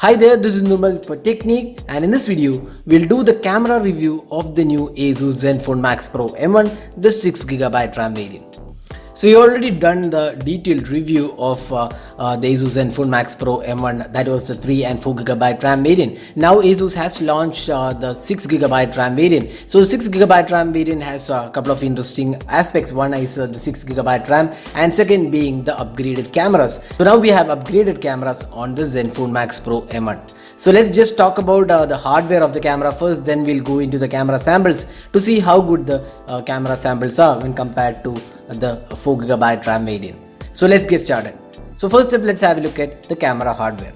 Hi there, this is Nirmal for Technique, and in this video, we'll do the camera review of the new ASUS Zenfone Max Pro M1, the 6GB RAM variant. So we already done the detailed review of the ASUS Zenfone Max Pro M1, that was the 3 and 4GB RAM variant. Now ASUS has launched the 6GB RAM variant. So 6GB RAM variant has a couple of interesting aspects. One is the 6GB RAM, and second being the upgraded cameras. So now we have upgraded cameras on the Zenfone Max Pro M1. So let's just talk about the hardware of the camera first, then we'll go into the camera samples to see how good the camera samples are when compared to the 4GB RAM variant. So let's get started. So first up, let's have a look at the camera hardware.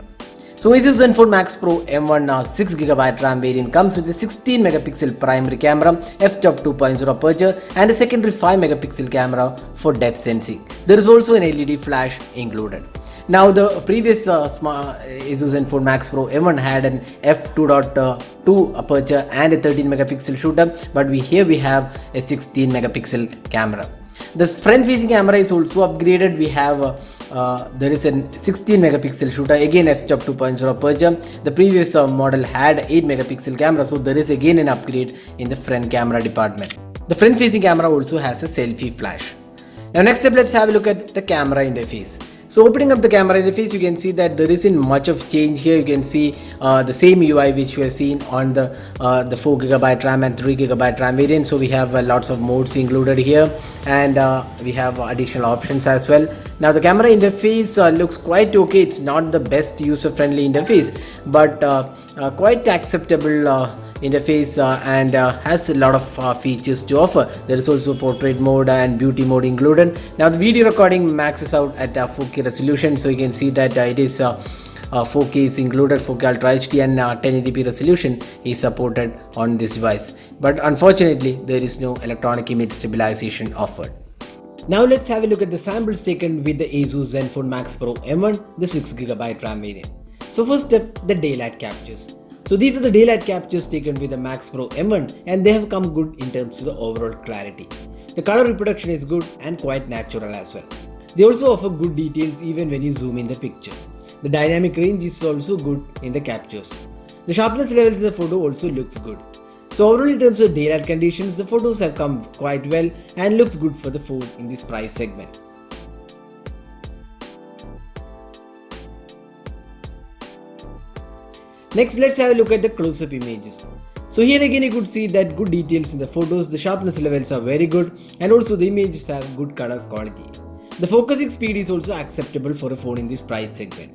So ASUS Zenfone Max Pro M1 6GB RAM variant comes with a 16 megapixel primary camera, f-stop 2.0 aperture, and a secondary 5 megapixel camera for depth sensing. There is also an LED flash included. Now the previous ASUS Zenfone Max Pro M1 had an f2.2 aperture and a 13 megapixel shooter, but here we have a 16 megapixel camera. The front facing camera is also upgraded. We have there is a 16 megapixel shooter, again f-stop 2.0 aperture. The previous model had 8 megapixel camera, so there is again an upgrade in the front camera department. The front facing camera also has a selfie flash. Now next up, let's have a look at the camera interface. So opening up the camera interface, you can see that there isn't much of change here. You can see the same UI which we have seen on the 4GB RAM and 3GB RAM variant. So we have lots of modes included here, and we have additional options as well. Now the camera interface looks quite okay. It's not the best user-friendly interface, but quite acceptable interface and has a lot of features to offer. There is also portrait mode and beauty mode included. Now the video recording maxes out at 4K resolution, so you can see that it is 4K is included, 4K Ultra HD, and 1080p resolution is supported on this device. But unfortunately, there is no electronic image stabilization offered. Now let's have a look at the samples taken with the ASUS Zenfone Max Pro M1, the 6GB RAM variant. So first step, the daylight captures. So these are the daylight captures taken with the Max Pro M1, and they have come good in terms of the overall clarity. The color reproduction is good and quite natural as well. They also offer good details even when you zoom in the picture. The dynamic range is also good in the captures. The sharpness levels in the photo also looks good. So overall, in terms of daylight conditions, the photos have come quite well and looks good for the phone in this price segment. Next, let's have a look at the close-up images. So here again you could see that good details in the photos, the sharpness levels are very good, and also the images have good color quality. The focusing speed is also acceptable for a phone in this price segment.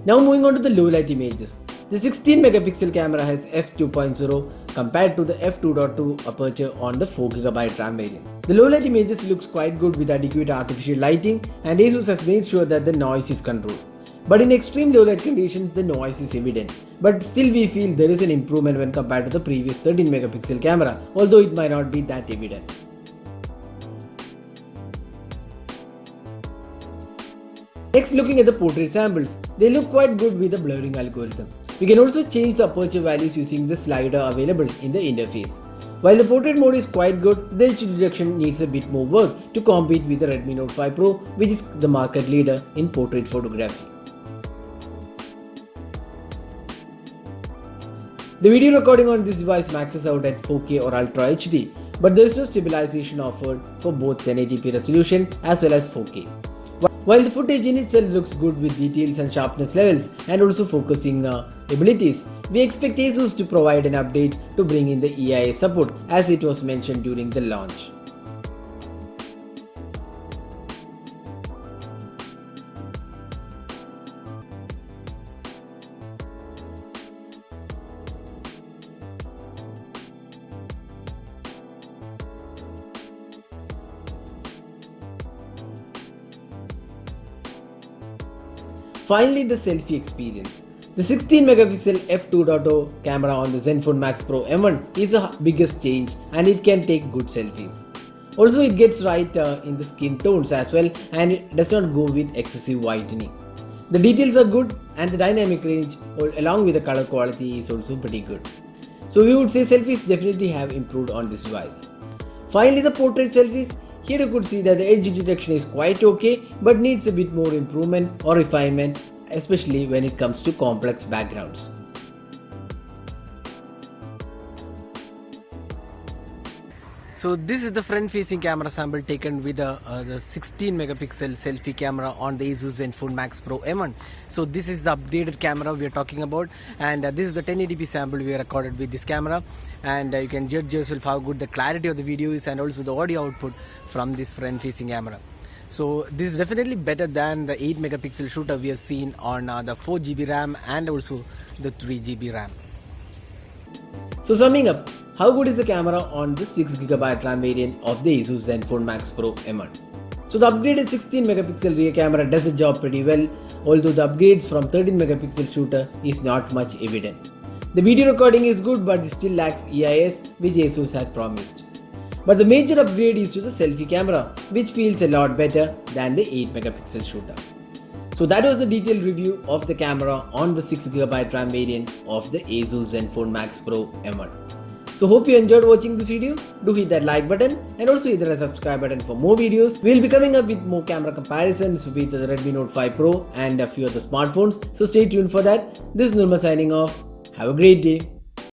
Now moving on to the low light images. The 16 megapixel camera has f2.0 compared to the f2.2 aperture on the 4GB RAM variant. The low light images looks quite good with adequate artificial lighting, and ASUS has made sure that the noise is controlled. But in extreme low light conditions, the noise is evident. But still we feel there is an improvement when compared to the previous 13 megapixel camera, although it might not be that evident. Next, looking at the portrait samples, they look quite good with the blurring algorithm. We can also change the aperture values using the slider available in the interface. While the portrait mode is quite good, the edge reduction needs a bit more work to compete with the Redmi Note 5 Pro, which is the market leader in portrait photography. The video recording on this device maxes out at 4K or Ultra HD, but there is no stabilization offered for both 1080p resolution as well as 4K. While the footage in itself looks good with details and sharpness levels and also focusing abilities, we expect ASUS to provide an update to bring in the EIA support, as it was mentioned during the launch. Finally, the selfie experience. The 16 megapixel f2.0 camera on the Zenfone Max Pro M1 is the biggest change, and it can take good selfies. Also, it gets right in the skin tones as well, and it does not go with excessive whitening. The details are good, and the dynamic range along with the color quality is also pretty good. So we would say selfies definitely have improved on this device. Finally, the portrait selfies. Here you could see that the edge detection is quite okay, but needs a bit more improvement or refinement, especially when it comes to complex backgrounds. So this is the front facing camera sample taken with the 16 megapixel selfie camera on the ASUS Zenfone Max Pro M1. So this is the updated camera we are talking about, and this is the 1080p sample we recorded with this camera, and you can judge yourself how good the clarity of the video is and also the audio output from this front facing camera. So this is definitely better than the 8 megapixel shooter we have seen on the 4GB RAM and also the 3GB RAM. So summing up, how good is the camera on the 6GB RAM variant of the ASUS Zenfone Max Pro M1? So the upgraded 16 megapixel rear camera does the job pretty well, although the upgrades from 13 megapixel shooter is not much evident. The video recording is good, but it still lacks EIS, which ASUS had promised. But the major upgrade is to the selfie camera, which feels a lot better than the 8 megapixel shooter. So that was a detailed review of the camera on the 6GB RAM variant of the ASUS Zenfone Max Pro M1. So hope you enjoyed watching this video. Do hit that like button and also hit the subscribe button for more videos. We will be coming up with more camera comparisons with the Redmi Note 5 Pro and a few other smartphones. So stay tuned for that. This is Nirmal signing off. Have a great day.